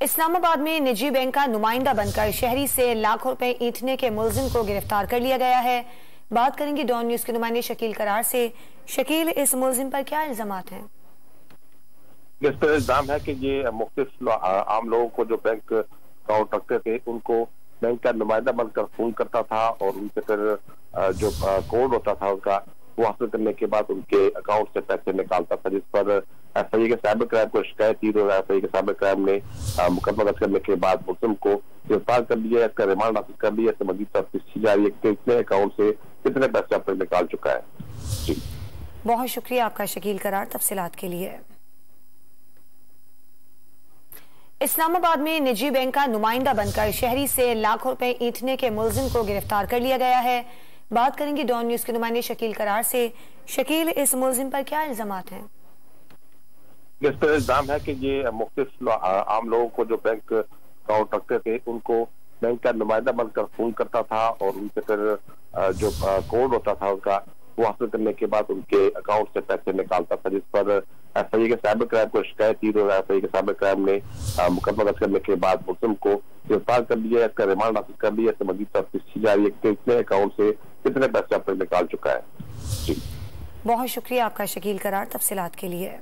इस्लामाबाद में निजी बैंक का नुमाइंदा बनकर शहरी से लाखों रुपए ऐंठने के मुलजिम को गिरफ्तार कर लिया गया है। बात करेंगे डॉन न्यूज के नुमाइंदे शकील करार से। शकील, इस मुलजिम पर क्या इल्जामात हैं? इस पर इल्जाम है कि ये मुख्तलिफ आम लोगों को जो बैंक अकाउंट रखते थे उनको बैंक का नुमाइंदा बनकर फोन करता था और उनसे फिर जो कोड होता था उसका वो हासिल करने के बाद उनके अकाउंट से पैसे निकालता था, जिस पर एफआईए के साइबर क्राइम को शिकायत की और एफआईए के साइबर क्राइम ने मुकदमा दर्ज करने के बाद मुलजिम को गिरफ्तार कर लिया, इसका रिमांड हासिल कर लिया। इससे मजीद तफ्तीश की जा रही है कि कितने अकाउंट से कितने पैसे अब तक निकाल चुका है। जी, बहुत शुक्रिया आपका शकील करार तफसीलात के लिए। इस्लामाबाद में निजी बैंक का नुमाइंदा बनकर शहरी से लाखों रुपए ऐंठने के मुलजिम को गिरफ्तार कर लिया गया है। बात करेंगे डॉन न्यूज के नुमाइंदे शकील करार से। शकील, इस मुलजिम पर क्या इल्जामात हैं? इस पर इल्जाम है कि ये मुख्तलिफ आम लोगों को जो बैंक अकाउंट रखते थे उनको बैंक का नुमाइंदा बनकर फोन करता था और उनसे फिर जो कोड होता था उसका वो हासिल करने के बाद उनके अकाउंट से पैसे निकालता था, जिस पर एफआईए के साइबर क्राइम को शिकायत की और एफआईए के साइबर क्राइम ने मुकदमा दर्ज करने के बाद मुलजिम को गिरफ्तार कर लिया, इसका रिमांड हासिल कर लिया। इससे मजीद तफ्तीश की जा रही है कि कितने अकाउंट से कितने पैसे अब तक निकाल चुका है। जी, बहुत शुक्रिया आपका शकील करार तफसीलात के लिए।